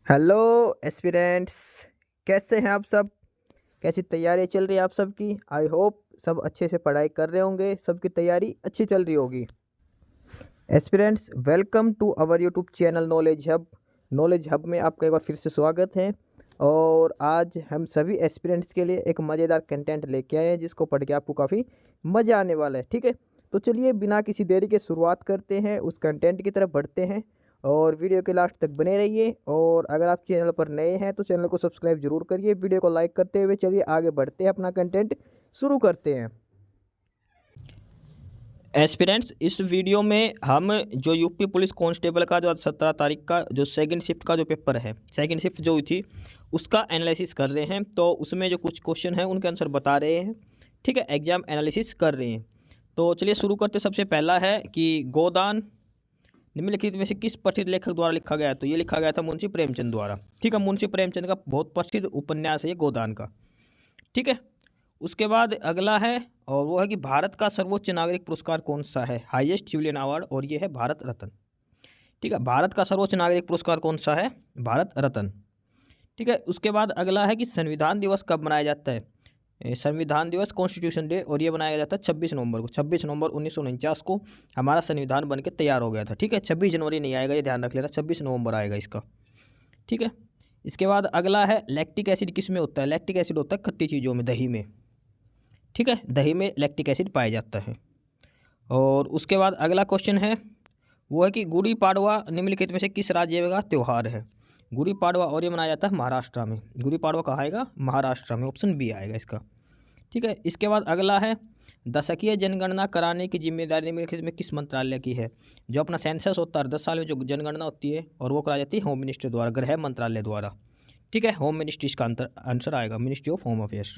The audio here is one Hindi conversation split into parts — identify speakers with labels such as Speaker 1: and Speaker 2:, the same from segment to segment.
Speaker 1: Hello aspirants. कैसे हैं आप सब? कैसी तैयारी चल रही है आप सबकी? आई होप सब अच्छे से पढ़ाई कर रहे होंगे, सबकी तैयारी अच्छी चल रही होगी। Aspirants, welcome to our YouTube channel knowledge hub. Knowledge hub में आपका एक बार फिर से स्वागत है। और आज हम सभी एस्पिरेंट्स के लिए एक मज़ेदार कंटेंट लेके आए हैं जिसको पढ़ के आपको काफ़ी मज़ा आने वाला है। ठीक है, तो चलिए बिना किसी देरी के शुरुआत करते हैं, उस कंटेंट की तरफ बढ़ते हैं। और वीडियो के लास्ट तक बने रहिए। और अगर आप चैनल पर नए हैं तो चैनल को सब्सक्राइब जरूर करिए। वीडियो को लाइक करते हुए चलिए आगे बढ़ते हैं, अपना कंटेंट शुरू करते हैं।
Speaker 2: एस्पिरेंट्स, इस वीडियो में हम जो यूपी पुलिस कांस्टेबल का जो 17 तारीख का जो सेकंड शिफ्ट का जो पेपर है, सेकंड शिफ्ट जो हुई थी उसका एनालिसिस कर रहे हैं। तो उसमें जो कुछ क्वेश्चन हैं उनके आंसर बता रहे हैं। ठीक है, एग्जाम एनालिसिस कर रहे हैं। तो चलिए शुरू करते। सबसे पहला है कि गोदान निम्नलिखित में से किस प्रसिद्ध लेखक द्वारा लिखा गया है? तो ये लिखा गया था मुंशी प्रेमचंद द्वारा। ठीक है, मुंशी प्रेमचंद का बहुत प्रसिद्ध उपन्यास है ये गोदान का। ठीक है, उसके बाद अगला है और वो है कि भारत का सर्वोच्च नागरिक पुरस्कार कौन सा है? हाईएस्ट सिविलियन अवार्ड, और ये है भारत रत्न। ठीक है, भारत का सर्वोच्च नागरिक पुरस्कार कौन सा है? भारत रत्न। ठीक है, उसके बाद अगला है कि संविधान दिवस कब मनाया जाता है? संविधान दिवस कॉन्स्टिट्यूशन डे, और ये बनाया जाता है 26 नवंबर को। 26 नवंबर 1949 को हमारा संविधान बन के तैयार हो गया था। ठीक है, 26 जनवरी नहीं आएगा, ये ध्यान रख लेना, 26 नवंबर आएगा इसका। ठीक है, इसके बाद अगला है लैक्टिक एसिड किस में होता है? लैक्टिक एसिड होता है खट्टी चीज़ों में, दही में। ठीक है, दही में लैक्टिक एसिड पाया जाता है। और उसके बाद अगला क्वेश्चन है वो है कि गुड़ी पाड़वा निम्नलिखित में से किस राज्य का त्यौहार है? गुड़ी पाड़वा, और ये मनाया जाता है महाराष्ट्र में। गुड़ी पाड़वा कहाँ आएगा? महाराष्ट्र में, ऑप्शन बी आएगा इसका। ठीक है, इसके बाद अगला है दशकीय जनगणना कराने की जिम्मेदारी निम्नलिखित में किस मंत्रालय की है? जो अपना सेंसस होता है 10 साल में जो जनगणना होती है, और वो कराई जाती है होम मिनिस्ट्री द्वारा, गृह मंत्रालय द्वारा। ठीक है, होम मिनिस्ट्री इसका आंसर आएगा, मिनिस्ट्री ऑफ होम अफेयर्स।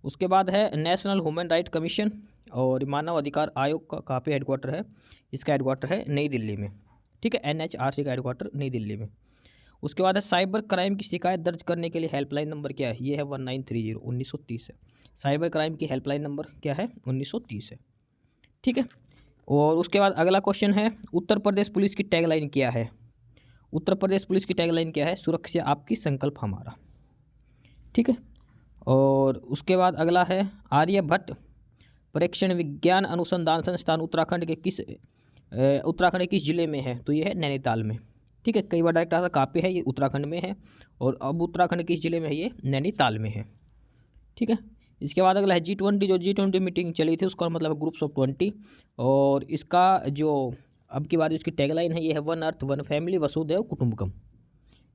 Speaker 2: उसके बाद है नेशनल ह्यूमन राइट कमीशन और मानव अधिकार आयोग का कहाँ पे हेडक्वार्टर है? इसका हेडक्वार्टर है नई दिल्ली में। ठीक है, NHRC का हेडक्वार्टर नई दिल्ली में। उसके बाद है साइबर क्राइम की शिकायत दर्ज करने के लिए हेल्पलाइन नंबर क्या है? ये है 1930, 1930 है। साइबर क्राइम की हेल्पलाइन नंबर क्या है? 1930 है। ठीक है, और उसके बाद अगला क्वेश्चन है उत्तर प्रदेश पुलिस की टैगलाइन क्या है? उत्तर प्रदेश पुलिस की टैगलाइन क्या है? सुरक्षा आपकी, संकल्प हमारा। ठीक है, और उसके बाद अगला है आर्यभट्ट प्रेक्षण विज्ञान अनुसंधान संस्थान उत्तराखंड के किस जिले में है? तो ये है नैनीताल में। ठीक है, कई बार डायरेक्ट आता कहाँ पे है? ये उत्तराखंड में है। और अब उत्तराखंड किस जिले में है? ये नैनीताल में है। ठीक है, इसके बाद अगला है G20। जो G20 मीटिंग चली थी उसका मतलब है ग्रुप्स ऑफ 20। और इसका जो अब की बार इसकी टैगलाइन है ये है वन अर्थ वन फैमिली वसुधैव कुटुंबकम।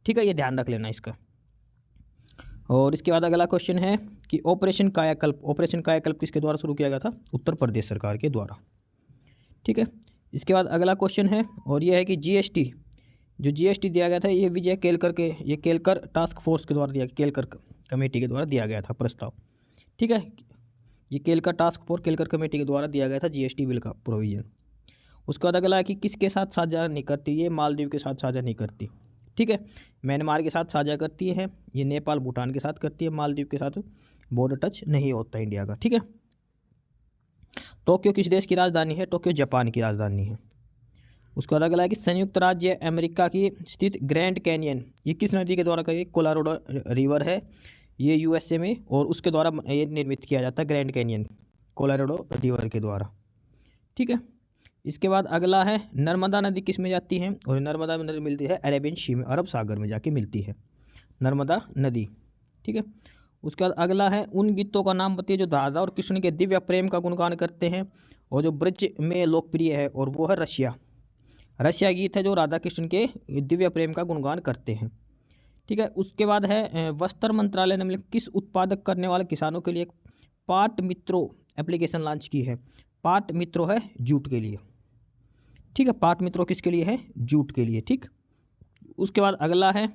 Speaker 2: ठीक है, ये ध्यान रख लेना इसका। और इसके बाद अगला क्वेश्चन है कि ऑपरेशन कायाकल्प, ऑपरेशन कायाकल्प किसके द्वारा शुरू किया गया था? उत्तर प्रदेश सरकार के द्वारा। ठीक है, इसके बाद अगला क्वेश्चन है और ये है कि GST, जो GST दिया गया था ये विजय केलकर के, ये केलकर टास्क फोर्स के द्वारा दिया, केलकर कमेटी के द्वारा दिया गया था प्रस्ताव। ठीक है, ये Kelkar task force, Kelkar committee के द्वारा दिया गया था GST बिल का प्रोविजन। उसके बाद अगला है कि किसके साथ साझा नहीं करती? ये मालदीव के साथ साझा नहीं करती। ठीक है, म्यांमार के साथ साझा करती है, ये नेपाल भूटान के साथ करती है, मालदीव के साथ बॉर्डर टच नहीं होता इंडिया का। ठीक है, टोक्यो किस देश की राजधानी है? टोक्यो जापान की राजधानी है। उसके बाद अगला है कि संयुक्त राज्य अमेरिका की स्थित ग्रैंड कैनियन ये किस नदी के द्वारा कही? कोलोराडो रिवर है ये USA में, और उसके द्वारा ये निर्मित किया जाता है ग्रैंड कैनियन, कोलोराडो रिवर के द्वारा। ठीक है, इसके बाद अगला है नर्मदा नदी किस में जाती है? और नर्मदा नदी मिलती है अरेबियन सी में, अरब सागर में जाके मिलती है नर्मदा नदी। ठीक है, उसके बाद अगला है उन गीतों का नाम बताइए जो राधा और कृष्ण के दिव्य प्रेम का गुणगान करते हैं और जो ब्रज में लोकप्रिय है, और वो है रशिया। रशिया गीत है जो राधा कृष्ण के दिव्य प्रेम का गुणगान करते हैं। ठीक है, उसके बाद है वस्त्र मंत्रालय ने मतलब किस उत्पादक करने वाले किसानों के लिए एक पाट मित्रो एप्लीकेशन लॉन्च की है? पाट मित्रो है जूट के लिए। ठीक है, पाट मित्रों किसके लिए है? जूट के लिए। ठीक, उसके बाद अगला है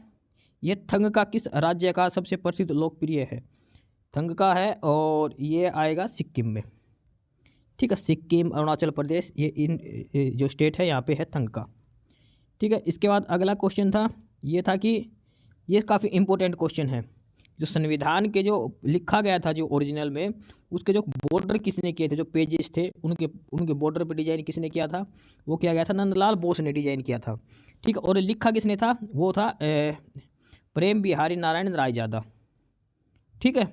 Speaker 2: ये थंग का किस राज्य का सबसे प्रसिद्ध लोकप्रिय है? थंग का है और ये आएगा सिक्किम में। ठीक है, सिक्किम, अरुणाचल प्रदेश, ये इन जो स्टेट है यहाँ पे है थंग का। ठीक है, इसके बाद अगला क्वेश्चन था ये था कि ये काफ़ी इंपॉर्टेंट क्वेश्चन है, जो संविधान के जो लिखा गया था जो ओरिजिनल में, उसके जो बॉर्डर किसने किए थे, जो पेजेस थे उनके उनके बॉर्डर पे डिजाइन किसने किया था? वो किया गया था नंदलाल बोस ने डिजाइन किया था। ठीक है, और लिखा किसने था? वो था प्रेम बिहारी नारायण रायजादा। ठीक है,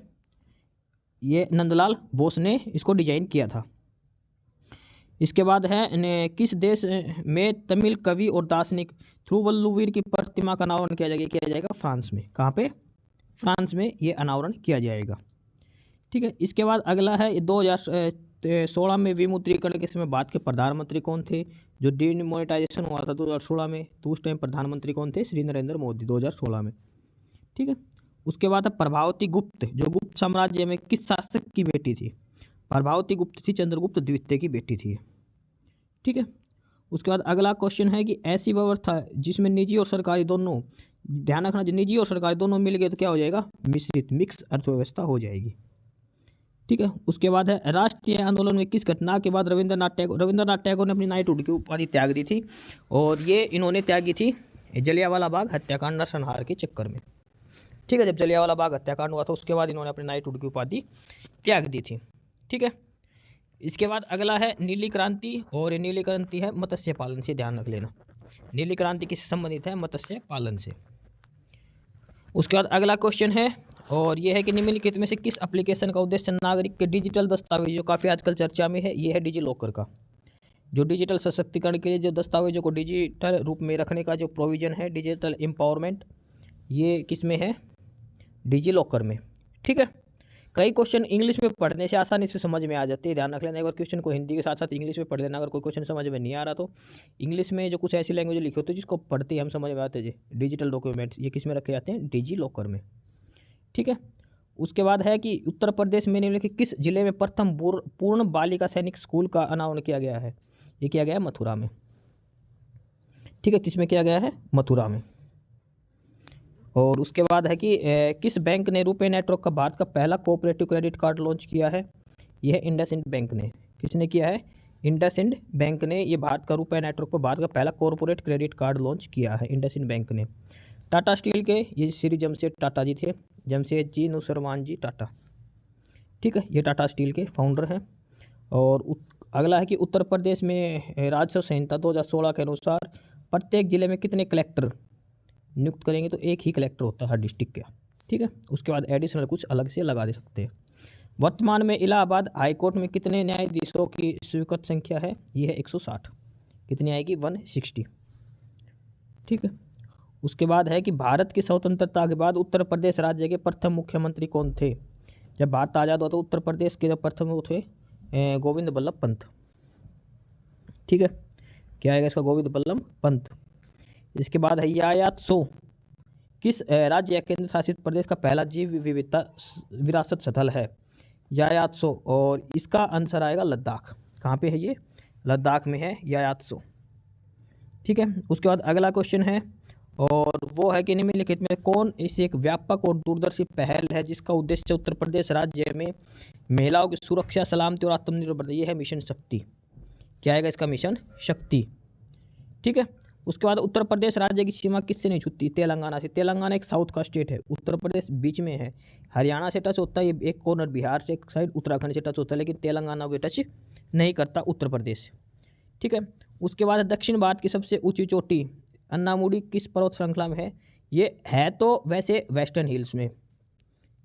Speaker 2: ये नंदलाल बोस ने इसको डिजाइन किया था। इसके बाद है किस देश में तमिल कवि और दार्शनिक थिरुवल्लुवर की प्रतिमा का अनावरण किया जाएगा? फ्रांस में। कहाँ पे? फ्रांस में ये अनावरण किया जाएगा। ठीक है, इसके बाद अगला है 2016 में विमुद्रीकरण के समय भारत के प्रधानमंत्री कौन थे? जो डिमोनेटाइजेशन हुआ था 2016 में, तो उस टाइम प्रधानमंत्री कौन थे? श्री नरेंद्र मोदी, 2016 में। ठीक है, उसके बाद है प्रभावती गुप्त, जो गुप्त साम्राज्य में किस शासक की बेटी थी? प्रभावती गुप्त थी चंद्रगुप्त द्वितीय की बेटी थी। ठीक है, उसके बाद अगला क्वेश्चन है कि ऐसी व्यवस्था जिसमें निजी और सरकारी दोनों, ध्यान रखना, निजी और सरकारी दोनों मिल गए तो क्या हो जाएगा? मिश्रित, मिक्स अर्थव्यवस्था हो जाएगी। ठीक है, उसके बाद है राष्ट्रीय आंदोलन में किस घटना के बाद रविंद्रनाथ टैगोर ने अपनी नाइटहुड की उपाधि त्याग दी थी? और ये इन्होंने त्यागी थी जलियांवाला बाग हत्याकांड नरसंहार के चक्कर में। ठीक है, जब जलियांवाला बाग हत्याकांड हुआ था उसके बाद इन्होंने अपनी नाइटहुड की उपाधि त्याग दी थी। ठीक है, इसके बाद अगला है नीली क्रांति, और ये नीली क्रांति है मत्स्य पालन से, ध्यान रख लेना। नीली क्रांति किससे संबंधित है? मत्स्य पालन से। उसके बाद अगला क्वेश्चन है, और ये है कि निम्नलिखित में से किस एप्लीकेशन का उद्देश्य नागरिक के डिजिटल दस्तावेज, जो काफ़ी आजकल चर्चा में है, ये है डिजी लॉकर का। जो डिजिटल सशक्तिकरण के लिए जो दस्तावेजों को डिजिटल रूप में रखने का जो प्रोविजन है, डिजिटल एम्पावरमेंट, ये किस में है? डिजी लॉकर में। ठीक है, कई क्वेश्चन इंग्लिश में पढ़ने से आसानी से समझ में आ जाते हैं, ध्यान रख लेना। एक बार क्वेश्चन को हिंदी के साथ साथ इंग्लिश में पढ़ लेना। अगर कोई क्वेश्चन समझ में नहीं आ रहा तो इंग्लिश में जो कुछ ऐसी लैंग्वेज लिखी होती है जिसको पढ़ते ही हम समझ में आते हैं। डिजिटल डॉक्यूमेंट्स ये किस में रखे जाते हैं? डिजी लॉकर में। ठीक है, उसके बाद है कि उत्तर प्रदेश में निम्नलिखित किस जिले में प्रथम पूर्ण बालिका सैनिक स्कूल का अनावरण किया गया है? ये किया गया है मथुरा में। ठीक है, किस में किया गया है? मथुरा में। और उसके बाद है कि किस बैंक ने रुपे नेटवर्क का भारत का पहला कोऑपरेटिव क्रेडिट कार्ड लॉन्च किया है? यह है इंडसइंड बैंक ने। किसने किया है? इंडसइंड बैंक ने ये भारत का रुपे नेटवर्क पर भारत का पहला कॉरपोरेट क्रेडिट कार्ड लॉन्च किया है, इंडसइंड बैंक ने। टाटा स्टील के ये श्री जमशेद टाटा जी थे, जमशेद जी नुसरमान जी टाटा। ठीक है, ये टाटा स्टील के फाउंडर हैं। और अगला है कि उत्तर प्रदेश में राजस्व संहिता 2016 के अनुसार प्रत्येक जिले में कितने कलेक्टर नियुक्त करेंगे? तो एक ही कलेक्टर होता है हर डिस्ट्रिक्ट का। ठीक है, उसके बाद एडिशनल कुछ अलग से लगा दे सकते हैं। वर्तमान में इलाहाबाद हाईकोर्ट में कितने न्यायाधीशों की स्वीकृत संख्या है? ये है 160। कितनी आएगी? 160। ठीक है, उसके बाद है कि भारत की स्वतंत्रता के बाद उत्तर प्रदेश राज्य के प्रथम मुख्यमंत्री कौन थे? जब भारत आज़ाद हुआ तो उत्तर प्रदेश के जब प्रथम वो थे गोविंद बल्लभ पंत। ठीक है, क्या आएगा इसका? गोविंद बल्लभ पंत। इसके बाद है यायात सो किस राज्य या केंद्र शासित प्रदेश का पहला जीव विविधता विरासत स्थल है? यायात सो, और इसका आंसर आएगा लद्दाख। कहाँ पे है ये? लद्दाख में है यायात सो। ठीक है, उसके बाद अगला क्वेश्चन है, और वो है कि निम्नलिखित में कौन ऐसी एक व्यापक और दूरदर्शी पहल है जिसका उद्देश्य उत्तर प्रदेश राज्य में महिलाओं की सुरक्षा, सलामती और आत्मनिर्भरता? ये है मिशन शक्ति। क्या आएगा इसका? मिशन शक्ति। ठीक है, उसके बाद उत्तर प्रदेश राज्य की सीमा किससे नहीं छूटती? तेलंगाना से। तेलंगाना एक साउथ का स्टेट है, उत्तर प्रदेश बीच में है, हरियाणा से टच होता है, ये एक कॉर्नर बिहार से एक साइड उत्तराखंड से टच होता है, लेकिन तेलंगाना को टच नहीं करता उत्तर प्रदेश। ठीक है, उसके बाद दक्षिण भारत की सबसे ऊंची चोटी अन्नामुडी किस पर्वत श्रृंखला में है? ये है तो वैसे वेस्टर्न हिल्स में।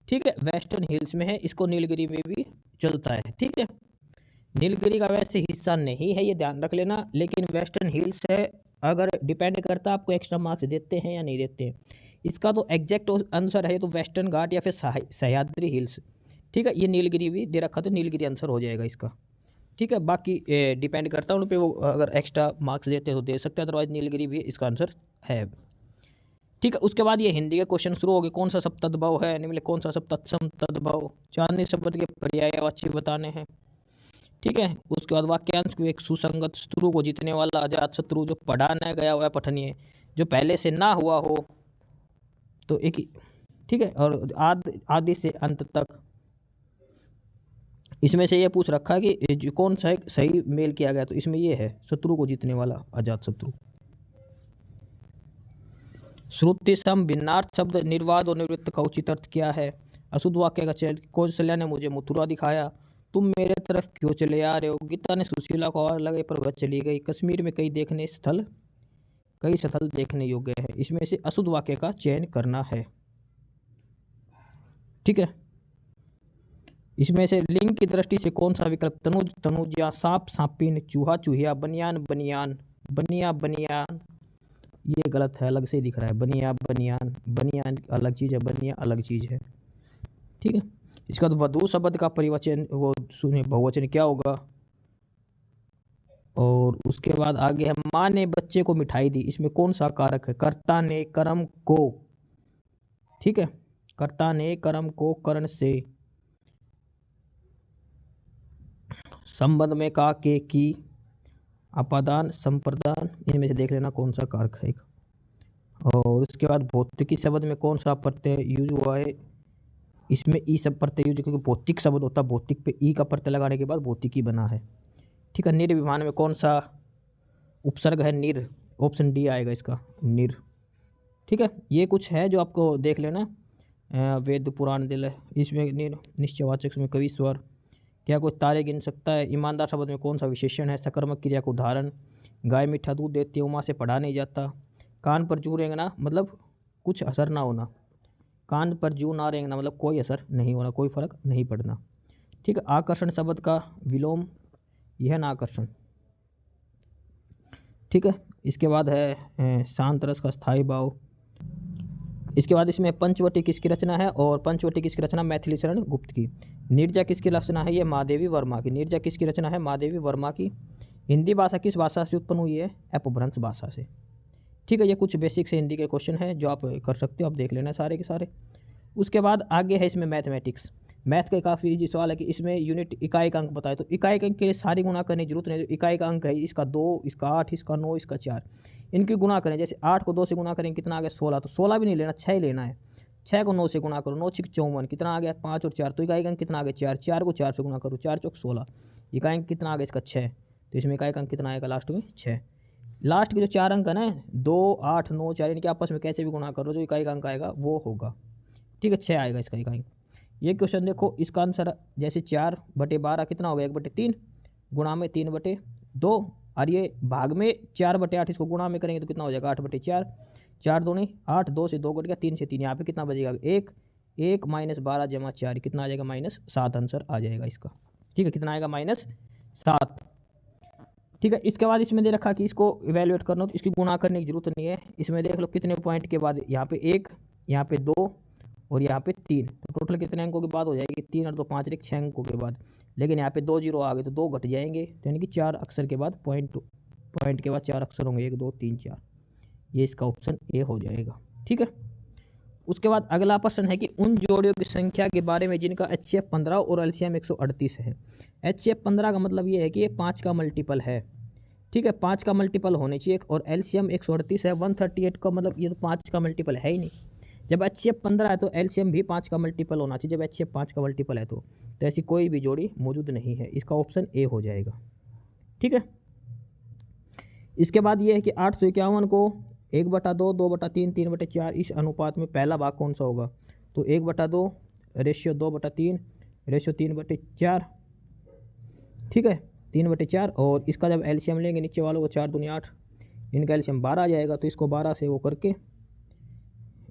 Speaker 2: ठीक है, वेस्टर्न हिल्स में है, इसको नीलगिरी में भी चलता है। ठीक है, नीलगिरी का वैसे हिस्सा नहीं है, ये ध्यान रख लेना, लेकिन वेस्टर्न हिल्स है। अगर डिपेंड करता है आपको एक्स्ट्रा मार्क्स देते हैं या नहीं देते हैं। इसका तो एग्जैक्ट आंसर है तो वेस्टर्न घाट या फिर सह्याद्री हिल्स। ठीक है, ये नीलगिरी भी दे रखा तो नीलगिरी आंसर हो जाएगा इसका। ठीक है, बाकी डिपेंड करता है उन पर, वो अगर एक्स्ट्रा मार्क्स देते हैं तो दे सकते हैं, अदरवाइज नीलगिरी भी इसका आंसर है। ठीक है, उसके बाद ये हिंदी के क्वेश्चन शुरू हो गए। कौन सा शब्द तद्भव है? निम्नलिखित कौन सा शब्द तत्सम तद्भव? चांदनी शब्द के पर्यायवाची बताने हैं। ठीक है, उसके बाद वाक्यांश में एक सुसंगत, शत्रु को जीतने वाला, अजात शत्रु, जो पढ़ा न गया हुआ है पठनीय, जो पहले से ना हुआ हो तो एक। ठीक है, और आदि से अंत तक। इसमें से ये पूछ रखा है कि कौन सा सही मेल किया गया, तो इसमें ये है शत्रु को जीतने वाला, अजात शत्रु। श्रुति सम भिन्नार्थ शब्द निर्वाद और निवृत्त का उचित अर्थ क्या है? अशुद्ध वाक्य का कौशल्या ने मुझे मथुरा दिखाया, तुम मेरे तरफ क्यों चले आ रहे हो? गीता ने सुशीला को और लगे पर वह चली गई, कश्मीर में कई देखने स्थल कई स्थल देखने योग्य है। इसमें से अशुद्ध वाक्य का चयन करना है। ठीक है, इसमें से लिंग की दृष्टि से कौन सा विकल्प तनुज तनुजा, सांप सांपिन, चूहा चूहिया, बनियान बनियान, बनिया बनियान, ये गलत है, अलग से दिख रहा है। बनिया बनियान, बनियान अलग चीज़ है, बनिया अलग चीज़ है। ठीक है, इसके बाद वधु शब्द का परिवचन वो सुने बहुवचन क्या होगा। और उसके बाद आगे है माँ ने बच्चे को मिठाई दी, इसमें कौन सा कारक है। कर्ता ने कर्म को, ठीक है, कर्ता ने कर्म को कर्ण से संबंध में का के की, अपादान संप्रदान, इनमें से देख लेना कौन सा कारक है। और उसके बाद भौतिकी शब्द में कौन सा प्रत्यय यूज हुआ है। इसमें ई सब प्रत्यय यूज, क्योंकि भौतिक शब्द होता है, भौतिक पे ई का प्रत्यय लगाने के बाद भौतिकी बना है। ठीक है, निर्विमान में कौन सा उपसर्ग है। निर, ऑप्शन डी आएगा इसका, निर। ठीक है, ये कुछ है जो आपको देख लेना। वेद पुराण दिल, इसमें निर निश्चयवाचक में कवि स्वर, क्या कोई तारे गिन सकता है। ईमानदार शब्द में कौन सा विशेषण है। सकर्मक क्रिया का उदाहरण, गाय मीठा दूध देती है, उमा से पढ़ा नहीं जाता। कान पर जू रेंगना मतलब कुछ असर ना होना। कान पर जू ना रेंगना मतलब कोई असर नहीं होना, कोई फर्क नहीं पड़ना। ठीक है, आकर्षण शब्द का विलोम, यह ना आकर्षण। ठीक है, इसके बाद है शांत रस का स्थायी भाव। इसके बाद इसमें पंचवटी किसकी रचना है, और पंचवटी किसकी रचना, मैथिली शरण गुप्त की। नीरजा किसकी रचना है, ये महादेवी वर्मा की। नीरजा किसकी रचना है, महादेवी वर्मा की। हिंदी भाषा किस भाषा से उत्पन्न हुई है, अपभ्रंश भाषा से। ठीक है, ये कुछ बेसिक से हिंदी के क्वेश्चन है जो आप कर सकते हो, आप देख लेना सारे के सारे। उसके बाद आगे है इसमें मैथमेटिक्स। मैथ का काफ़ी इजी सवाल है कि इसमें यूनिट इकाई का अंक बताए, तो इकाई का अंक के लिए सारी गुणा करने की जरूरत नहीं। जो इकाई का अंक है इसका 2, इसका 8, इसका 9, इसका 4, इनकी गुणा करें। जैसे 8 को 2 से गुणा करें कितना आ गया 16, तो 16 भी नहीं लेना, 6 ही लेना है। 6 को 9 से गुणा करो, 9 6 54, कितना आ गया 5 और 4, तो इकाई का अंक कितना आ गया 4। 4 को 4 से गुणा करो, 4 चौक 16, इकाई अंक कितना आ गया इसका 6। तो इसमें इकाई का अंक कितना आएगा लास्ट में 6। लास्ट के जो 4 अंक है ना 2 8 9 4, इनके आपस में कैसे भी गुणा करो, जो इकाई का अंक आएगा वो होगा। ठीक है, 6 आएगा इसका इकाई। ये क्वेश्चन देखो, इसका आंसर जैसे 4/12 कितना हो गया 1/3 गुणा में 3/2, और ये भाग में 4/8, इसको गुणा में करेंगे तो कितना हो जाएगा 8/4। 4 दूनी 8, 2 से 2 कट गया, 3 से 3, यहाँ पे कितना बचेगा 1 1 -12 जमा 4, कितना आ जाएगा -7 आंसर आ जाएगा इसका। ठीक है, कितना आएगा -7। ठीक है, इसके बाद इसमें दे रखा कि इसको इवेल्युएट करना, तो इसकी गुणा करने की जरूरत नहीं है। इसमें देख लो कितने पॉइंट के बाद, यहाँ पे 1, यहाँ पे 2 और यहाँ पे 3, तो टोटल कितने अंकों के बाद हो जाएगी 3 और 2 5 6 अंकों के बाद। लेकिन यहाँ पे 2 0 आ गए तो 2 घट जाएंगे, तो यानी कि 4 अक्षर के बाद पॉइंट के बाद 4 अक्षर होंगे, 1 2 3 4, ये इसका ऑप्शन ए हो जाएगा। ठीक है, उसके बाद अगला प्रश्न है कि उन जोड़ियों की संख्या के बारे में जिनका HCF 15 और LCM 138 है। HCF 15 का मतलब ये है कि ये 5 का मल्टीपल है। ठीक है, 5 का मल्टीपल होने चाहिए, और LCM 138 है। 138 का मतलब ये तो 5 का मल्टीपल है ही नहीं। जब HCF 15 है तो LCM भी 5 का मल्टीपल होना चाहिए। जब HCF 5 का मल्टीपल है तो ऐसी कोई भी जोड़ी मौजूद नहीं है, इसका ऑप्शन ए हो जाएगा। ठीक है, इसके बाद ये है कि 851 को 1/2, 2/3, 3/4 इस अनुपात में पहला भाग कौन सा होगा। तो 1/2 रेशियो 2/3 रेशियो 3/4। ठीक है, 3/4, और इसका जब LCM लेंगे नीचे वालों को 4 दूनी 8, इनका LCM 12 आ जाएगा, तो इसको 12 से वो करके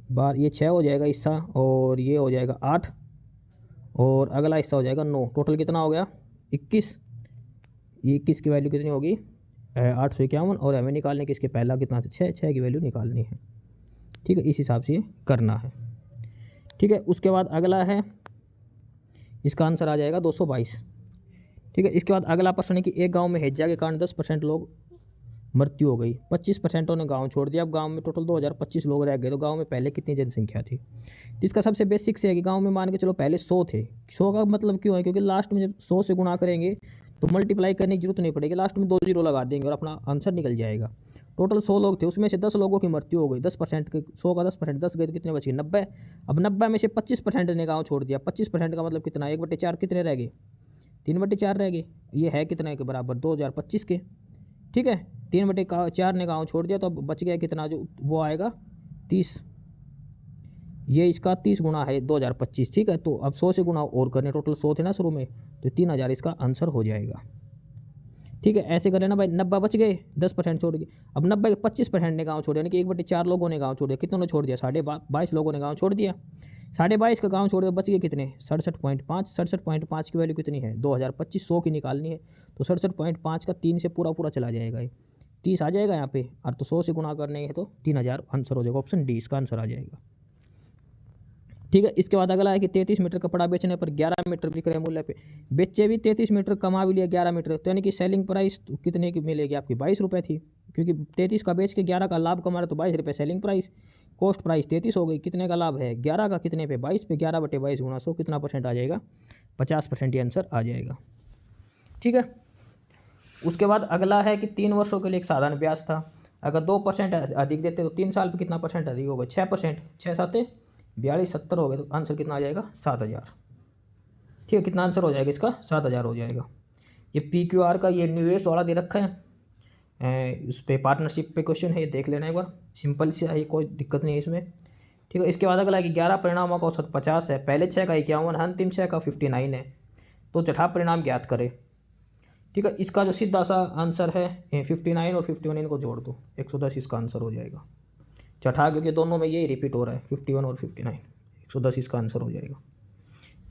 Speaker 2: ये 6 हो जाएगा हिस्सा, और ये हो जाएगा 8, और अगला हिस्सा हो जाएगा 9। टोटल कितना हो गया 21। ये 21 की वैल्यू कितनी होगी 851, और हमें निकालने की इसके पहला कितना से 6 की वैल्यू निकालनी है। ठीक है, इस हिसाब से ये करना है। ठीक है, उसके बाद अगला है, इसका आंसर आ जाएगा 222। ठीक है, इसके बाद अगला प्रश्न है कि एक गांव में हैजा के कारण 10% लोग मृत्यु हो गई, 25% ने गांव छोड़ दिया। अब गांव में टोटल 2025 लोग रह गए, तो गांव में पहले कितनी जनसंख्या थी। तो इसका सबसे बेसिक से है कि गांव में मान के चलो पहले 100 थे। 100 का मतलब क्यों है, क्योंकि लास्ट में जब 100 से गुणा करेंगे तो मल्टीप्लाई करने की जरूरत नहीं पड़ेगी, लास्ट में 2 0 लगा देंगे और अपना आंसर निकल जाएगा। टोटल 100 लोग थे, उसमें से 10 लोगों की मृत्यु हो गई। 10% के 100 का 10%, 10 गए तो कितने बचे 90। अब 90 में से 25% ने गाँव छोड़ दिया। 25% का मतलब कितना 1/4 कितने रह गए 3/4 रह गए। ये है कितने के बराबर 2025 के। ठीक है, 3/4 ने गाँव छोड़ दिया, तो अब बच गया कितना जो वो आएगा 30। ये इसका 30 गुना है 2025। ठीक है, तो अब 100 से गुना और करने, टोटल 100 थे ना शुरू में, तो 3000 इसका आंसर हो जाएगा। ठीक है, ऐसे कर लेना भाई। 90 बच गए, 10% छोड़ गए। अब 90 के 25% ने गाँव छोड़, यानी कि 1/4 लोगों ने गाँव छोड़ दिया। कितनों ने छोड़ दिया? 22.5 लोगों ने गाँव छोड़ दिया। 22.5 का गाँव छोड़ दिया, बच गए कितने? 67.5। 67.5 की वैल्यू कितनी है? 2025। 100 की निकालनी है तो 67.5 का 3 से पूरा पूरा चला जाएगा, ये 30 आ जाएगा यहाँ पे। और तो 100 से गुणा करने है तो 3000 आंसर हो जाएगा। ऑप्शन डी इसका आंसर आ जाएगा। ठीक है, इसके बाद अगला है कि 33 मीटर कपड़ा बेचने पर 11 मीटर विक्रय मूल्य पे बेचे भी 33 मीटर, कमा भी लिया 11 मीटर, तो यानी कि सेलिंग प्राइस कितने की मिलेगी आपकी? 22 रुपये थी, क्योंकि 33 का बेच के 11 का लाभ कमा रहे तो 22 रुपये सेलिंग प्राइस। कॉस्ट प्राइस 33 हो गई, कितने का लाभ है? 11 का, कितने पे? 22 पे। 11/22 गुणा 100 कितना परसेंट आ जाएगा? 50% ये आंसर आ जाएगा। ठीक है, उसके बाद अगला है कि 3 वर्षों के लिए एक साधारण ब्याज था, अगर 2% अधिक देते तो 3 साल पे कितना परसेंट अधिक होगा? 6%। 6 7 42 70 हो गए, तो आंसर कितना आ जाएगा? 7000। ठीक है, कितना आंसर हो जाएगा इसका? 7000 हो जाएगा। ये PQR का ये निवेश वाला दे रखा है, उस पर पार्टनरशिप पे क्वेश्चन है, ये देख लेना एक बार, सिंपल सी है, कोई दिक्कत नहीं है इसमें। ठीक है, इसके बाद अगला है कि 11 परिणामों का औसत 50 है, पहले 6 का 51 है, अंतिम 6 का 59 है, तो चौथा परिणाम ज्ञात करें। ठीक है, इसका जो सीधा सा आंसर है 59 और 51 इनको जोड़ दो, 110 इसका आंसर हो जाएगा। चौथा, क्योंकि दोनों में यही रिपीट हो रहा है, 51 और 59, 110 इसका आंसर हो जाएगा।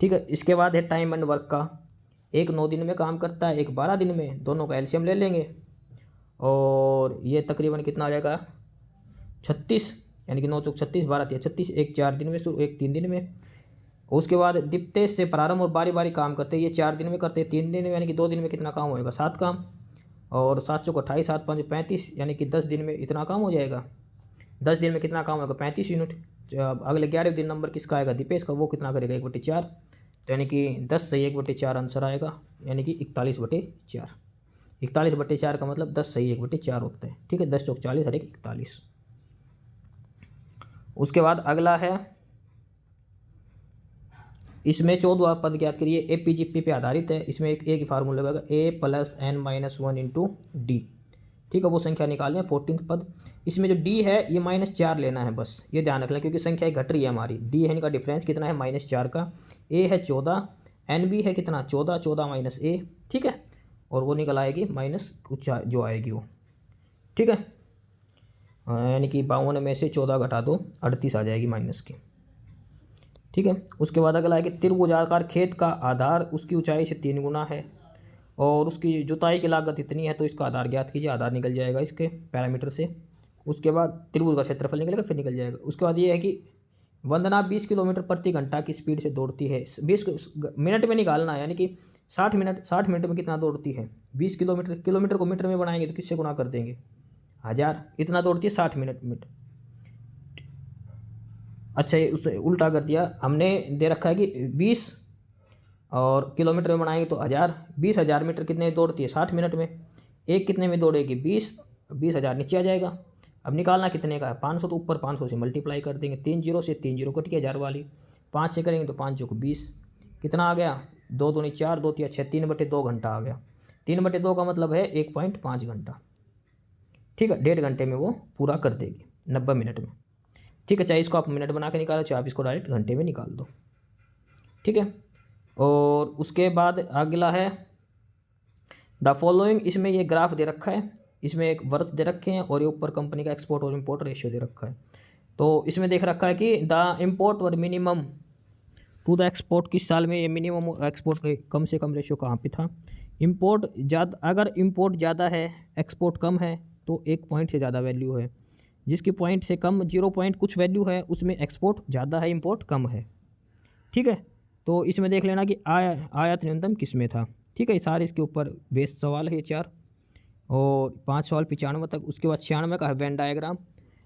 Speaker 2: ठीक है, इसके बाद है टाइम एंड वर्क का, एक 9 दिन में काम करता है, एक 12 दिन में, दोनों का एलसीएम ले लेंगे और ये तकरीबन कितना आ जाएगा? 36, यानी कि 9 चौक 36, 12 तिया 36, एक 4 दिन में, एक 3 दिन में। उसके बाद दीप्तेश से प्रारंभ और बारी बारी काम करते हैं, ये 4 दिन में करते हैं, 3 दिन में, यानी कि 2 दिन में कितना काम होएगा? 7 काम। और 7 चौक 28, 7 5 35, यानी कि 10 दिन में इतना काम हो जाएगा। 10 दिन में कितना काम होगा? 35 यूनिट। अगले 11वें दिन नंबर किसका आएगा? दीपेश का, वो कितना करेगा? 1/4, तो यानी कि 10 से 1/4 आंसर आएगा, यानी कि 41/4। 41/4 का मतलब 10 सही 1/4 होते हैं। ठीक है, 10 चौक 40 हर एक 41। उसके बाद अगला है, इसमें 14वां पद ज्ञात करिए, APGP पे आधारित है, इसमें एक ही फार्मूला लगेगा, A + n - 1 × D। ठीक है, वो संख्या निकालनी है, 14th पद। इसमें जो D है ये -4 लेना है, बस ये ध्यान रखना, क्योंकि संख्या घट रही है हमारी। D है, इनका डिफरेंस कितना है? -4 का। A है 14, NB है कितना? 14, 14 - A। ठीक है, और वो निकल आएगी माइनस कुछ जो आएगी वो। ठीक है, यानी कि 52 में से 14 घटा दो, 38 आ जाएगी माइनस की। ठीक है, उसके बाद अगला है कि त्रिभुजाकार खेत का आधार उसकी ऊंचाई से 3 गुना है और उसकी जुताई की लागत इतनी है, तो इसका आधार ज्ञात कीजिए। आधार निकल जाएगा इसके पैरामीटर से। उसके बाद त्रिभुज का क्षेत्रफल निकलेगा, फिर निकल जाएगा। उसके बाद ये है कि वंदना 20 किलोमीटर प्रति घंटा की स्पीड से दौड़ती है, 20 मिनट में निकालना है, यानी कि 60 मिनट में कितना दौड़ती है? 20 किलोमीटर। किलोमीटर को मीटर में बनाएंगे तो किससे गुणा कर देंगे? 1000। इतना दौड़ती है 60 मिनट में। अच्छा, ये उससे उल्टा कर दिया हमने, दे रखा है कि 20 और किलोमीटर में बनाएंगे तो 1000। 20,000 मीटर कितने में दौड़ती है? 60 मिनट में। एक कितने में दौड़ेगी? 20,000 नीचे आ जाएगा। अब निकालना कितने का है? 500, तो ऊपर 500 से मल्टीप्लाई कर देंगे। 3 0 से 3 0 कट गया 1000 वाली। 5 से करेंगे तो 5 चौक 20, कितना आ गया? 2 दूनी 4, 2 तिया 6, 3/2 घंटा आ गया। 3/2 का मतलब है 1.5 घंटा। ठीक है, 1.5 घंटे में वो पूरा कर देगी, 90 मिनट में। ठीक है, चाहे इसको आप मिनट बना के निकालो, चाहे आप इसको डायरेक्ट घंटे में निकाल दो। ठीक है, और उसके बाद अगला है द फॉलोइंग, इसमें ये ग्राफ दे रखा है, इसमें एक वर्ष दे रखे हैं और ये ऊपर कंपनी का एक्सपोर्ट और इंपोर्ट रेशियो दे रखा है। तो इसमें देख रखा है कि द इम्पोर्ट और मिनिमम टू द एक्सपोर्ट, किस साल में ये मिनिमम और एक्सपोर्ट के कम से कम रेशियो कहाँ पे था? इम्पोर्ट ज़्यादा, अगर इम्पोर्ट ज़्यादा है एक्सपोर्ट कम है तो 1 पॉइंट से ज़्यादा वैल्यू है, जिसकी पॉइंट से कम 0 पॉइंट कुछ वैल्यू है उसमें एक्सपोर्ट ज़्यादा है, इम्पोर्ट कम है। ठीक है, तो इसमें देख लेना कि आयात न्यूनतम किस में था। ठीक है, ये सारे इसके ऊपर बेस सवाल है, ये 4 और 5 सवाल 95 तक। उसके बाद 96 का है वेन डायग्राम,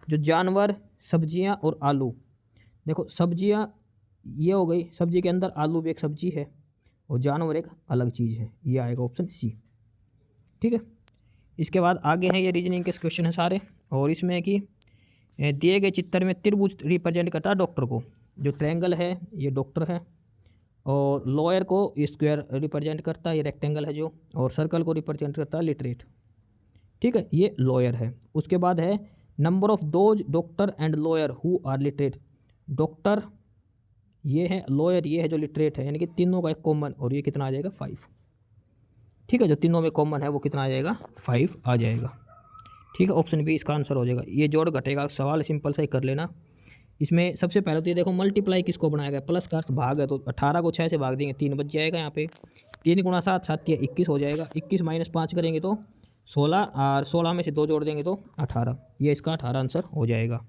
Speaker 2: जो जानवर, सब्जियां और आलू। देखो सब्जियां ये हो गई, सब्जी के अंदर आलू भी एक सब्जी है और जानवर एक अलग चीज़ है, ये आएगा ऑप्शन सी। ठीक है, इसके बाद आगे हैं ये रीजनिंग के क्वेश्चन हैं सारे, और इसमें है कि दिए गए चित्र में त्रिभुज रिप्रेजेंट करता है डॉक्टर को। जो ट्रायंगल है ये डॉक्टर है, और लॉयर को स्क्वायर रिप्रेजेंट करता है, ये रेक्टेंगल है जो, और सर्कल को रिप्रेजेंट करता है लिटरेट। ठीक है, ये लॉयर है। उसके बाद है number of those doctor and lawyer who are literate. Doctor ये है, लॉयर ये है जो लिटरेट है, यानी कि तीनों का एक कॉमन, और ये कितना आ जाएगा? 5। ठीक है, जो तीनों में कॉमन है वो कितना आ जाएगा, 5 आ जाएगा। ठीक है, ऑप्शन बी इसका आंसर हो जाएगा। ये जोड़ घटेगा सवाल सिंपल सा ही कर लेना। इसमें सबसे पहले तो ये देखो मल्टीप्लाई किसको बनाया गया, प्लस का अर्थ भाग है, तो 18 को 6 से भाग देंगे 3 बच जाएगा। यहाँ पे 3 गुणा 7 7 के 21 हो जाएगा। 21 माइनस 5 करेंगे तो 16, और 16 में से 2 जोड़ देंगे तो 18। ये इसका 18 आंसर हो जाएगा।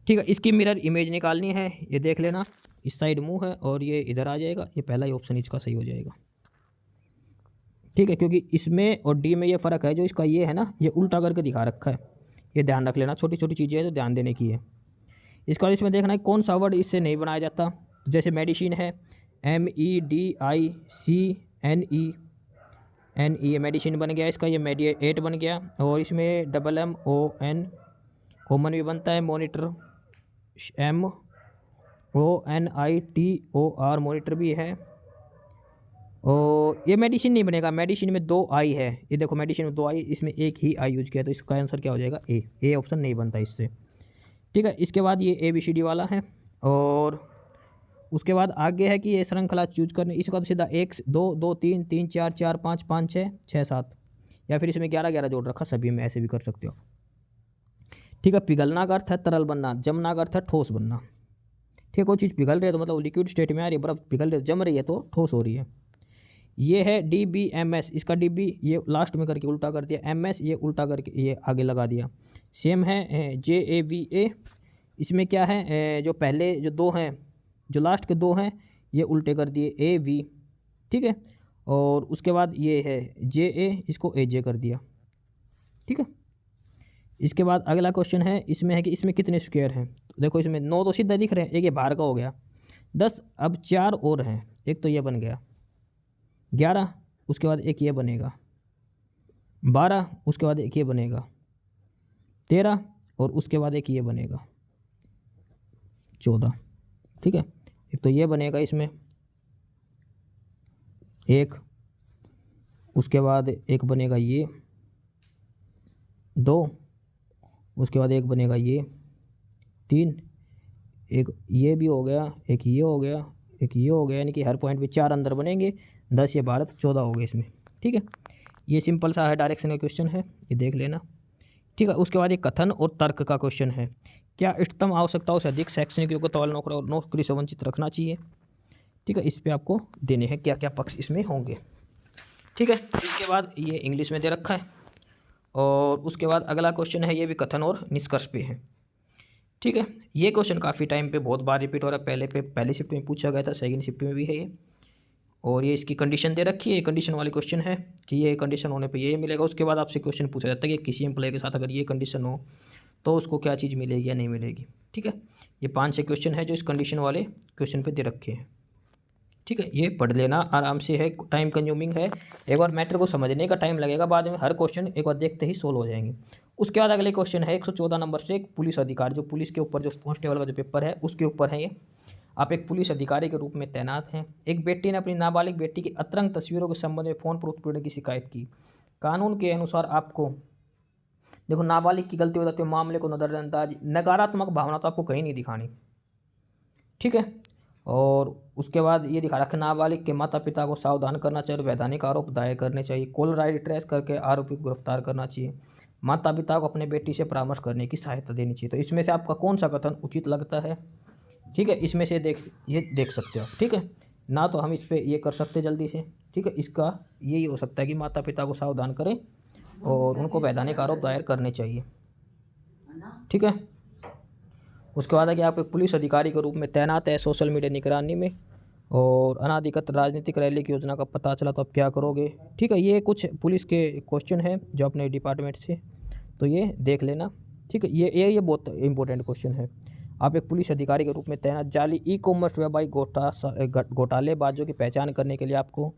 Speaker 2: ठीक है, इसकी मिरर इमेज निकालनी है, ये देख लेना। इस साइड मुंह है और ये इधर आ जाएगा। ये पहला ही ऑप्शन इसका सही हो जाएगा। ठीक है, क्योंकि इसमें और डी में ये फ़र्क है, जो इसका ये है ना, ये उल्टा करके दिखा रखा है। ये ध्यान रख लेना, छोटी छोटी चीज़ें हैं जो ध्यान देने की है। इसका इसमें देखना है कौन सा वर्ड इससे नहीं बनाया जाता। जैसे मेडिसिन है, MEDICNE मेडिसिन बन गया इसका, ये मेडिएट बन गया। और इसमें MMON कॉमन भी बनता है। मॉनिटर MONITOR मॉनिटर भी है। और ये मेडिसिन नहीं बनेगा, मेडिसिन में 2 आई है। ये देखो मेडिसिन में 2 आई, इसमें एक ही आई यूज किया, तो इसका आंसर क्या हो जाएगा, ए ऑप्शन नहीं बनता इससे। ठीक है, इसके बाद ये ABCD वाला है। और उसके बाद आगे है कि ये श्रृंखला चूज करने, इसका तो सीधा 1 2 2 3 3 4 4 5 5 6 6 7, या फिर इसमें 11 11 जोड़ रखा, सभी में ऐसे भी कर सकते हो। ठीक है, पिघलना का अर्थ है तरल बनना, जमना का अर्थ है ठोस बनना। ठीक है, कोई चीज़ पिघल रही है तो मतलब लिक्विड स्टेट में आ रही है, बर्फ पिघल रही है, जम रही है तो ठोस हो रही है। ये है DBMS, इसका DB ये लास्ट में करके उल्टा कर दिया, MS ये उल्टा करके ये आगे लगा दिया। सेम है JAVA, इसमें क्या है, जो पहले जो 2 हैं, जो लास्ट के 2 हैं, ये उल्टे कर दिए AV। ठीक है, और उसके बाद ये है JA, इसको AJ कर दिया। ठीक है, इसके बाद अगला क्वेश्चन है, इसमें है कि इसमें कितने स्क्वायर हैं। तो देखो इसमें 9 तो सीधा दिख रहे हैं, एक ये बाहर का हो गया 10, अब 4 और हैं, एक तो ये बन गया 11, उसके बाद एक ये बनेगा 12, उसके बाद एक ये बनेगा 13, और उसके बाद एक ये बनेगा 14। ठीक है, एक तो ये बनेगा इसमें एक, उसके बाद एक बनेगा ये 2, उसके बाद एक बनेगा ये 3, एक ये भी हो गया, एक ये हो गया, एक ये हो गया, यानी कि हर पॉइंट पे 4 अंदर बनेंगे। 10 ये 12 तो 14 हो गए इसमें। ठीक है, ये सिंपल सा है, डायरेक्शन का क्वेश्चन है, ये देख लेना। ठीक है, उसके बाद एक कथन और तर्क का क्वेश्चन है। क्या इष्टतम आवश्यकताओं से अधिक शैक्षणिक योग्यता वाले नौकरी से वंचित रखना चाहिए। ठीक है, इस पे आपको देने हैं क्या क्या पक्ष इसमें होंगे। ठीक है, इसके बाद ये इंग्लिश में दे रखा है। और उसके बाद अगला क्वेश्चन है, ये भी कथन और निष्कर्ष पे है। ठीक है, ये क्वेश्चन काफ़ी टाइम पे बहुत बार रिपीट हो रहा है, पहले शिफ्ट में पूछा गया था, सेकंड शिफ्ट में भी है ये। और ये इसकी कंडीशन दे रखी है, ये कंडीशन वाली क्वेश्चन है कि ये कंडीशन होने पे ये मिलेगा। उसके बाद आपसे क्वेश्चन पूछा जाता है कि किसी एम्प्लॉय के साथ अगर ये कंडीशन हो तो उसको क्या चीज़ मिलेगी या नहीं मिलेगी। ठीक है, ये 5-6 क्वेश्चन है जो इस कंडीशन वाले क्वेश्चन पे दे रखे हैं। ठीक है, ये पढ़ लेना आराम से है, टाइम कंज्यूमिंग है, एक बार मैटर को समझने का टाइम लगेगा, बाद में हर क्वेश्चन एक बार देखते ही सोल्व हो जाएंगे। उसके बाद अगले क्वेश्चन है 114 नंबर से, एक पुलिस अधिकारी, जो पुलिस के ऊपर जो कांस्टेबल का जो पेपर है उसके ऊपर है ये। आप एक पुलिस अधिकारी के रूप में तैनात हैं। एक बेटी ने अपनी नाबालिग बेटी की अतरंग तस्वीरों के संबंध में फ़ोन पर उत्पीड़न की शिकायत की। कानून के अनुसार आपको, देखो नाबालिग की गलती हो जाती है, मामले को नज़रअंदाज, नकारात्मक भावना तो आपको कहीं नहीं दिखानी। ठीक है, और उसके बाद ये दिखा रखा, नाबालिग के माता पिता को सावधान करना चाहिए और वैधानिक आरोप दायर करने चाहिए। कॉलर ID ट्रेस करके आरोपी को गिरफ्तार करना चाहिए। माता पिता को अपने बेटी से परामर्श करने की सहायता देनी चाहिए। तो इसमें से आपका कौन सा कथन उचित लगता है। ठीक है, इसमें से ये देख सकते हो। ठीक है, ना तो हम इस पर ये कर सकते जल्दी से। ठीक है, इसका यही हो सकता है कि माता पिता को सावधान करें और उनको वैधानिक आरोप दायर करने चाहिए। ठीक है, उसके बाद है कि आप एक पुलिस अधिकारी के रूप में तैनात है सोशल मीडिया निगरानी में, और अनाधिकृत राजनीतिक रैली की योजना का पता चला तो आप क्या करोगे। ठीक है, ये कुछ पुलिस के क्वेश्चन है जो अपने डिपार्टमेंट से, तो ये देख लेना। ठीक है, ये बहुत इंपॉर्टेंट क्वेश्चन है। आप एक पुलिस अधिकारी के रूप में तैनात, जाली ई-कॉमर्स वेबसाइट घोटालेबाजों की पहचान करने के लिए आपको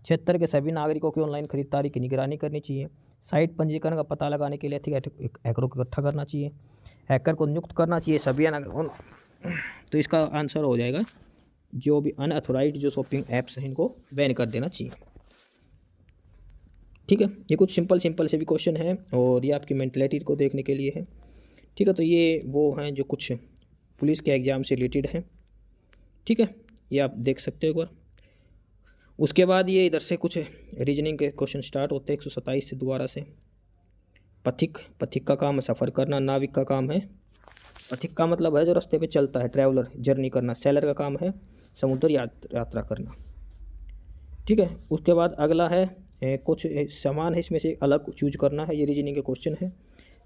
Speaker 2: क्षेत्र के सभी नागरिकों की ऑनलाइन खरीदारी की निगरानी करनी चाहिए। साइट पंजीकरण का पता लगाने के लिए हैकरों को इकट्ठा करना चाहिए, हैकर को नियुक्त करना चाहिए सभी तो इसका आंसर हो जाएगा जो भी अनऑथोराइज्ड जो शॉपिंग ऐप्स हैं इनको बैन कर देना चाहिए। ठीक है, ये कुछ सिंपल से भी क्वेश्चन है और ये आपकी मेंटलिटी को देखने के लिए है। ठीक है, तो ये वो हैं जो कुछ पुलिस के एग्ज़ाम से रिलेटेड हैं। ठीक है, ये आप देख सकते हो एक बार। उसके बाद ये इधर से कुछ रीजनिंग के क्वेश्चन स्टार्ट होते हैं 127 से दोबारा से। पथिक का काम है सफ़र करना, नाविक का काम है, पथिक का मतलब है जो रास्ते पे चलता है, ट्रैवलर, जर्नी करना। सैलर का काम है समुद्र यात्रा करना। ठीक है, उसके बाद अगला है कुछ समान है, इसमें से अलग चूज करना है। ये रीजनिंग के क्वेश्चन है,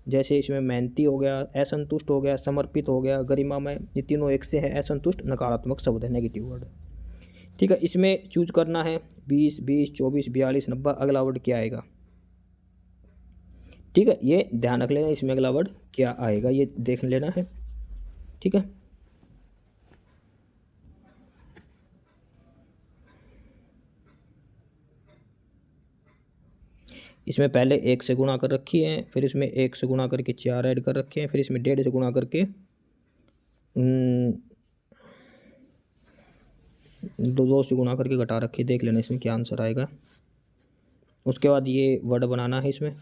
Speaker 2: जैसे इसमें मेहनती हो गया, असंतुष्ट हो गया, समर्पित हो गया, गरिमामय, ये तीनों एक से है। असंतुष्ट नकारात्मक शब्द है, नेगेटिव वर्ड। ठीक है, इसमें चूज करना है 20, 20, 24, 42, 90, अगला वर्ड क्या आएगा। ठीक है, ये ध्यान रख लेना, इसमें अगला वर्ड क्या आएगा ये देख लेना है। ठीक है, इसमें पहले 1 से गुणा कर रखी है, फिर इसमें 1 से गुणा करके 4 ऐड कर रखे हैं, फिर इसमें 1.5 से गुणा करके 2 से गुणा करके घटा रखी है। देख लेना इसमें क्या आंसर आएगा। उसके बाद ये वर्ड बनाना है इसमें।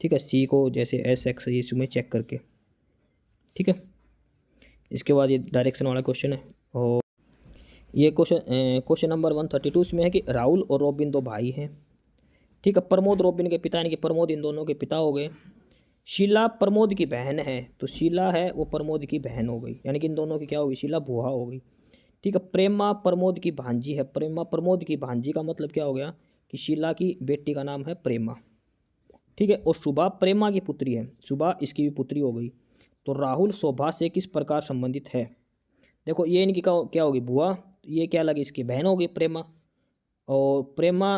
Speaker 2: ठीक है, सी को जैसे एस एक्स इसमें चेक करके। ठीक है, इसके बाद ये डायरेक्शन वाला क्वेश्चन है, और ये क्वेश्चन नंबर 132 में है कि राहुल और रोबिन दो भाई हैं। ठीक है, प्रमोद रोबिन के पिता यानी कि प्रमोद इन दोनों के पिता हो गए। शीला प्रमोद की बहन है, तो शीला है वो प्रमोद की बहन हो गई, यानी कि इन दोनों की क्या होगी, शीला बुआ हो गई। ठीक है, प्रेमा प्रमोद की भांजी है। प्रेमा प्रमोद की भांजी का मतलब क्या हो गया कि शीला की बेटी का नाम है प्रेमा। ठीक है, और शुभा प्रेमा की पुत्री है, शुभा इसकी भी पुत्री हो गई। तो राहुल शोभा से किस प्रकार संबंधित है। देखो ये इनकी क्या होगी, बुआ, ये क्या लगी, इसकी बहन होगी प्रेमा, और प्रेमा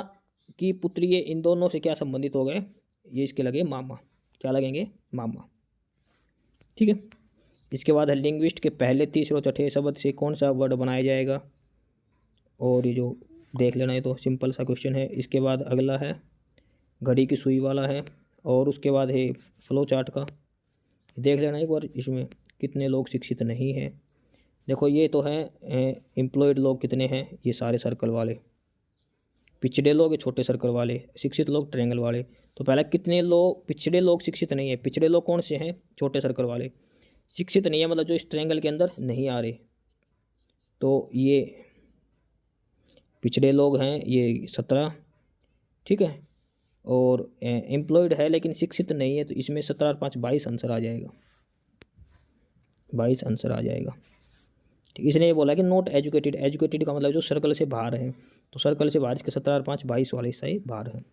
Speaker 2: की पुत्री, ये इन दोनों से क्या संबंधित हो गए, ये इसके लगे मामा, क्या लगेंगे, मामा। ठीक है, इसके बाद है लिंग्विस्ट के पहले तीसरे और चौथे शब्द से कौन सा वर्ड बनाया जाएगा, और ये जो देख लेना, ये तो सिंपल सा क्वेश्चन है। इसके बाद अगला है घड़ी की सुई वाला है, और उसके बाद है फ्लो चार्ट का, देख लेना एक बार। इसमें कितने लोग शिक्षित नहीं हैं, देखो ये तो है एम्प्लॉयड लोग कितने हैं, ये सारे सर्कल वाले, पिछड़े लोग छोटे सर्कल वाले, शिक्षित लोग ट्रायंगल वाले। तो पहला कितने लोग, पिछड़े लोग शिक्षित नहीं है, पिछड़े लोग कौन से हैं, छोटे सर्कल वाले। शिक्षित नहीं है मतलब जो इस ट्रायंगल के अंदर नहीं आ रहे, तो ये पिछड़े लोग हैं, ये 17। ठीक है, और एम्प्लॉयड है लेकिन शिक्षित नहीं है, तो इसमें 17 और 5 22 आंसर आ जाएगा, 22 आंसर आ जाएगा। ठीक, इसने ये बोला कि नॉट एजुकेटेड, एजुकेटेड का मतलब जो सर्कल से बाहर है, तो सर्कल से बाहर इसके 17 और 5 22 वाले हिस्सा बाहर है।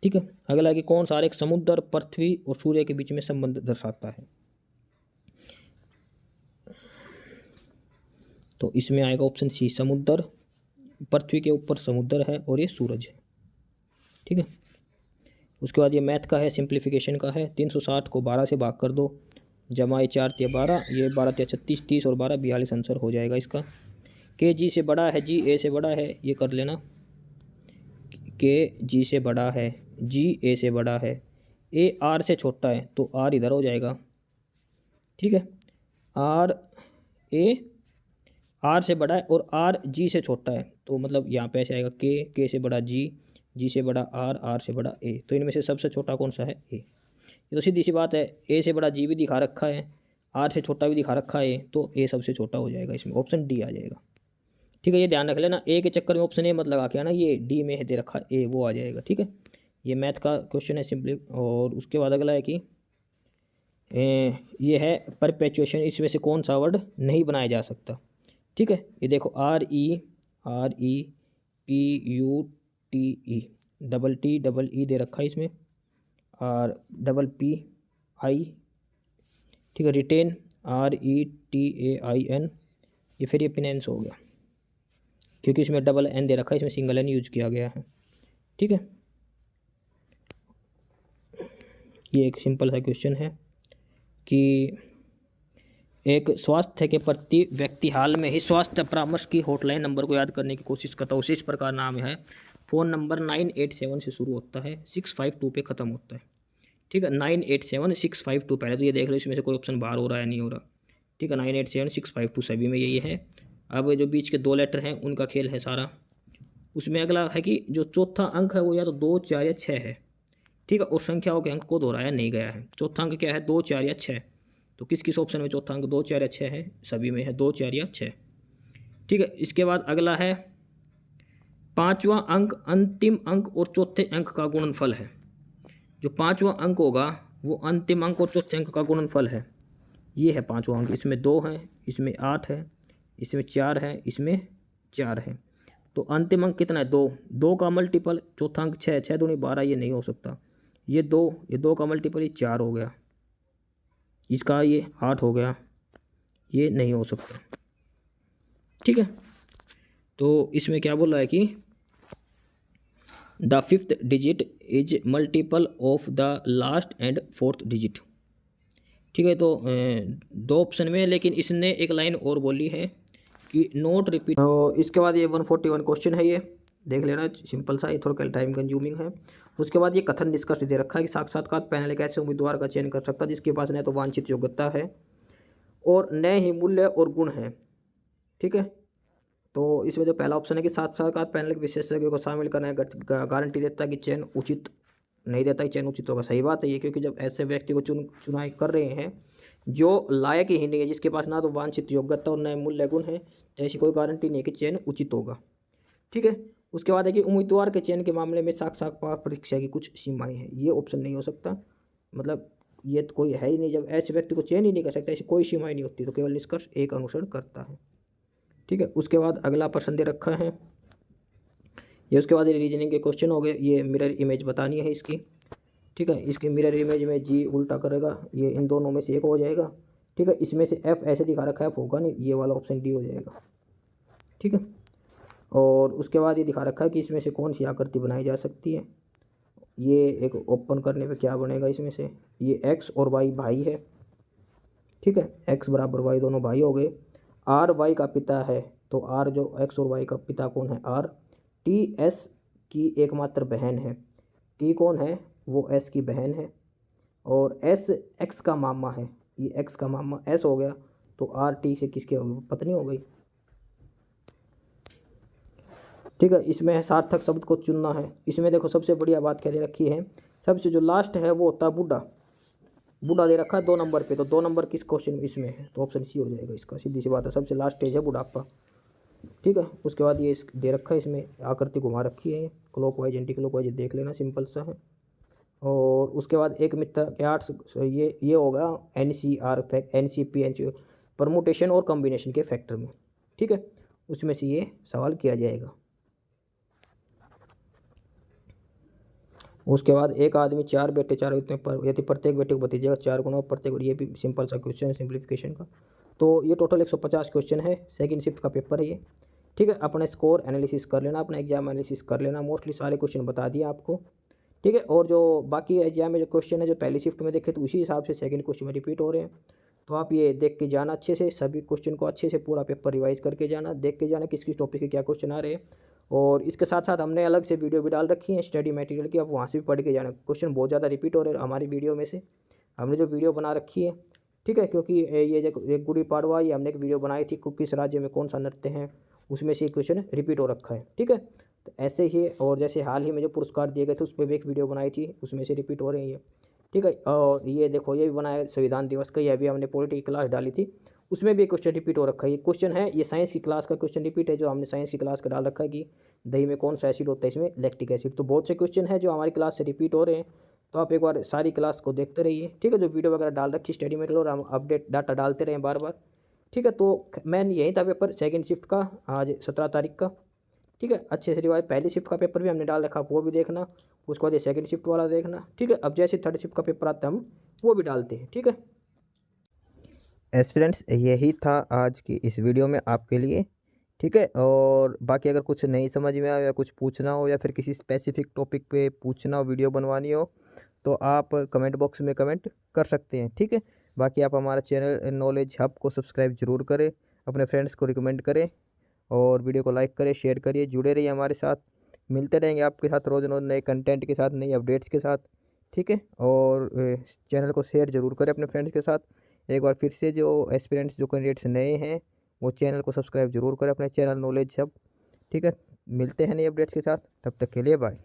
Speaker 2: ठीक है, अगला कि कौन सा आरेख समुद्र, पृथ्वी और सूर्य के बीच में संबंध दर्शाता है। तो इसमें आएगा ऑप्शन सी, समुद्र, पृथ्वी के ऊपर समुद्र है और ये सूरज है। ठीक है, उसके बाद ये मैथ का है, सिंप्लीफिकेशन का है। 360 को 12 से भाग कर दो, जमा ये 4 या 12, ये 12 या 36, 30 और 12 42 आंसर हो जाएगा इसका। के जी से बड़ा है, जी ए से बड़ा है, ये कर लेना। के जी से बड़ा है, जी ए से बड़ा है, ए आर से छोटा है, तो आर इधर हो जाएगा। ठीक है, आर ए आर से बड़ा है और आर जी से छोटा है, तो मतलब यहाँ पे ऐसे आएगा के से बड़ा जी, जी से बड़ा आर, आर से बड़ा ए। तो इनमें से सबसे छोटा कौन सा है, ए। ये तो सीधी सी बात है, ए से बड़ा जी भी दिखा रखा है, आर से छोटा भी दिखा रखा है, तो ए सबसे छोटा हो जाएगा, इसमें ऑप्शन डी आ जाएगा। ठीक है, ये ध्यान रख लेना, ए के चक्कर में ऑप्शन ए मत लगा के आना, ये डी में है दे रखा ए, वो आ जाएगा। ठीक है, ये मैथ का क्वेश्चन है सिंपली। और उसके बाद अगला है कि ये है परपेचुएशन, इसमें से कौन सा वर्ड नहीं बनाया जा सकता। ठीक है, ये देखो R E P U T E, double T double E दे रखा है इसमें, और डबल पी आई। ठीक है, retain, R E T A I N, ये फिर ये फिनेंस हो गया, क्योंकि इसमें डबल एन दे रखा है, इसमें सिंगल एन यूज किया गया है। ठीक है, ये एक सिंपल सा क्वेश्चन है कि एक स्वास्थ्य के प्रति व्यक्ति हाल में ही स्वास्थ्य परामर्श की हॉटलाइन नंबर को याद करने की कोशिश करता है, उसी इस प्रकार नाम है। फ़ोन नंबर 987 से शुरू होता है, 652 पे ख़त्म होता है। ठीक है, 987 652 पहले तो ये देख लो इसमें से कोई ऑप्शन बाहर हो रहा है नहीं हो रहा। ठीक है, 987 652 सभी में यही है। अब जो बीच के 2 लेटर हैं उनका खेल है सारा। उसमें अगला है कि जो चौथा अंक है वो या तो 2, 4 या 6 है। ठीक है, और संख्याओं के अंक को दोहराया नहीं गया है। चौथा अंक क्या है, 2, 4 या 6। तो किस किस ऑप्शन में चौथा अंक 2, 4 या 6 है, सभी में है 2, 4 या 6। ठीक है, इसके बाद अगला है पांचवा अंक अंतिम अंक और चौथे अंक का गुणनफल है। जो पांचवा अंक होगा वो अंतिम अंक और चौथे अंक का गुणनफल है। ये है पांचवा अंक, इसमें 2 है, इसमें 8 है, इसमें 4 है, इसमें 4 है। तो अंतिम अंक कितना है? 2। 2 का मल्टीपल चौथा अंक 6, 6 दूनी 12, ये नहीं हो सकता। ये 2 का मल्टीपल ये 4 हो गया, इसका ये 8 हो गया, ये नहीं हो सकता। ठीक है, तो इसमें क्या बोला है कि the 5th digit is multiple of the last and 4th digit. ठीक है, तो 2 ऑप्शन में, लेकिन इसने एक लाइन और बोली है कि नोट रिपीट। तो इसके बाद ये 141 क्वेश्चन है, ये देख लेना, सिंपल सा, ये थोड़ा टाइम कंज्यूमिंग है। उसके बाद ये कथन निष्कर्ष दे रखा है कि साक्षात्कार पैनल एक ऐसे उम्मीदवार का चयन कर सकता है जिसके पास न तो वांछित योग्यता है और न ही मूल्य और गुण है। ठीक है, तो इसमें जो पहला ऑप्शन है कि साक्षात्कार पैनल के विशेषज्ञों को शामिल करने गारंटी देता है कि चयन उचित नहीं देता कि चयन उचित होगा। सही बात है ये, क्योंकि जब ऐसे व्यक्ति को चुनाव कर रहे हैं जो लायक ही नहीं है, जिसके पास ना तो वांछित योग्यता और न मूल्य गुण है, तो ऐसी कोई गारंटी नहीं है कि चयन उचित होगा। ठीक है, उसके बाद है कि उम्मीदवार के चयन के मामले में साक्षात्कार परीक्षा की कुछ सीमाएं हैं। ये ऑप्शन नहीं हो सकता, मतलब ये तो कोई है ही नहीं, जब ऐसे व्यक्ति को चयन ही नहीं कर सकता, ऐसी कोई सीमाएं नहीं होती, तो केवल निष्कर्ष एक अनुसरण करता है। ठीक है, उसके बाद अगला प्रश्न दे रखा है ये, उसके बाद ये रीजनिंग के क्वेश्चन हो गए। ये मिरर इमेज बतानी है इसकी। ठीक है, इसकी मिरर इमेज में जी उल्टा करेगा, ये इन दोनों में से एक हो जाएगा। ठीक है, इसमें से एफ ऐसे दिखा रखा है, एफ होगा नहीं, ये वाला ऑप्शन डी हो जाएगा। ठीक है, और उसके बाद ये दिखा रखा है कि इसमें से कौन सी आकृति बनाई जा सकती है। ये एक ओपन करने पे क्या बनेगा इसमें से, ये एक्स और वाई भाई है। ठीक है, एक्स बराबर वाई दोनों भाई हो गए। आर वाई का पिता है, तो आर जो एक्स और वाई का पिता कौन है? आर। टी एस की एकमात्र बहन है, टी कौन है? वो एस की बहन है। और एस एक्स का मामा है, ये एक्स का मामा एस हो गया, तो आर टी से किसके हो गई? पत्नी हो गई। ठीक है, इसमें सार्थक शब्द को चुनना है। इसमें देखो सबसे बढ़िया बात क्या दे रखी है, सबसे जो लास्ट है वो होता है बूढ़ा। बूढ़ा दे रखा है 2 नंबर पे, तो 2 नंबर किस क्वेश्चन में इसमें है? तो ऑप्शन सी हो जाएगा इसका, सीधी सी बात है, सबसे लास्ट स्टेज है बुढ़ापा। ठीक है, उसके बाद ये दे रखा है, इसमें आकृति घुमा रखी है, क्लॉकवाइज एंटी क्लॉकवाइज, देख लेना, सिंपल सा है। और उसके बाद एक मित्र के 8 ये होगा NCR फैक्ट, NCP परमुटेशन और कॉम्बिनेशन के फैक्टर में। ठीक है, उसमें से ये सवाल किया जाएगा। उसके बाद एक आदमी 4 बेटे 4 यदि प्रत्येक बेटे को भतीजे का 4 गुना प्रत्येक, ये भी सिंपल सा क्वेश्चन है सिंप्लीफिकेशन का। तो ये टोटल 150 क्वेश्चन है, सेकंड शिफ्ट का पेपर है ये। ठीक है, अपने स्कोर एनालिसिस कर लेना, अपना एग्जाम एनालिसिस कर लेना, मोस्टली सारे क्वेश्चन बता दिए आपको। ठीक है, और जो बाकी एग्जाम में जो क्वेश्चन है जो पहली शिफ्ट में देखे, तो उसी हिसाब से सेकंड क्वेश्चन में रिपीट हो रहे हैं। तो आप ये देख के जाना अच्छे से, सभी क्वेश्चन को अच्छे से पूरा पेपर रिवाइज करके जाना, देख के जाना किस किस टॉपिक के क्या क्वेश्चन आ रहे हैं। और इसके साथ साथ हमने अलग से वीडियो भी डाल रखी है स्टडी मटेरियल की, आप वहाँ से भी पढ़ के जाना। क्वेश्चन बहुत ज़्यादा रिपीट हो रहे हैं हमारी वीडियो में से, हमने जो वीडियो बना रखी है। ठीक है, क्योंकि ये जो एक गुड़ी पाड़वा, ये हमने एक वीडियो बनाई थी, किस राज्य में कौन सा नृत्य है, उसमें से क्वेश्चन रिपीट हो रखा है। ठीक है, तो ऐसे ही, और जैसे हाल ही में जो पुरस्कार दिए गए थे उस पर भी एक वीडियो बनाई थी, उसमें से रिपीट हो रहे हैं ये। ठीक है, और ये देखो ये भी बनाया संविधान दिवस का, यह भी हमने पॉलिटी क्लास डाली थी, उसमें भी क्वेश्चन रिपीट हो रखा है। ये क्वेश्चन है, ये साइंस की क्लास का क्वेश्चन रिपीट है, जो हमने साइंस की क्लास का डाल रखा है कि दही में कौन सा एसिड होता है, इसमें लैक्टिक एसिड। तो बहुत से क्वेश्चन है जो हमारी क्लास से रिपीट हो रहे हैं, तो आप एक बार सारी क्लास को देखते रहिए। ठीक है, जो वीडियो वगैरह डाल रखी स्टडी मटेरियल, और हम अपडेट डाटा डालते रहें बार बार। ठीक है, तो मैन यही था पेपर सेकंड शिफ्ट का, आज 17 तारीख का। ठीक है, अच्छे से रिवाइज, पहली शिफ्ट का पेपर भी हमने डाल रखा, वो भी देखना, उसके बाद ये सेकंड शिफ्ट वाला देखना। ठीक है, अब जैसे थर्ड शिफ्ट का पेपर आता है हम वो भी डालते हैं। ठीक है
Speaker 1: एस्पिरेंट्स, यही था आज की इस वीडियो में आपके लिए। ठीक है, और बाकी अगर कुछ नहीं समझ में आया या कुछ पूछना हो या फिर किसी स्पेसिफिक टॉपिक पे पूछना हो, वीडियो बनवानी हो, तो आप कमेंट बॉक्स में कमेंट कर सकते हैं। ठीक है, बाकी आप हमारा चैनल नॉलेज हब को सब्सक्राइब जरूर करें, अपने फ्रेंड्स को रिकमेंड करें, और वीडियो को लाइक करें, शेयर करिए, जुड़े रहिए हमारे साथ। मिलते रहेंगे आपके साथ रोज़ रोज़ नए कंटेंट के साथ, नई अपडेट्स के साथ। ठीक है, और चैनल को शेयर ज़रूर करें अपने फ्रेंड्स के साथ। एक बार फिर से जो एस्पिरेंट्स, जो कैंडिडेट्स नए हैं, वो चैनल को सब्सक्राइब जरूर करें, अपने चैनल नॉलेज हब। ठीक है, मिलते हैं नई अपडेट्स के साथ, तब तक के लिए बाय।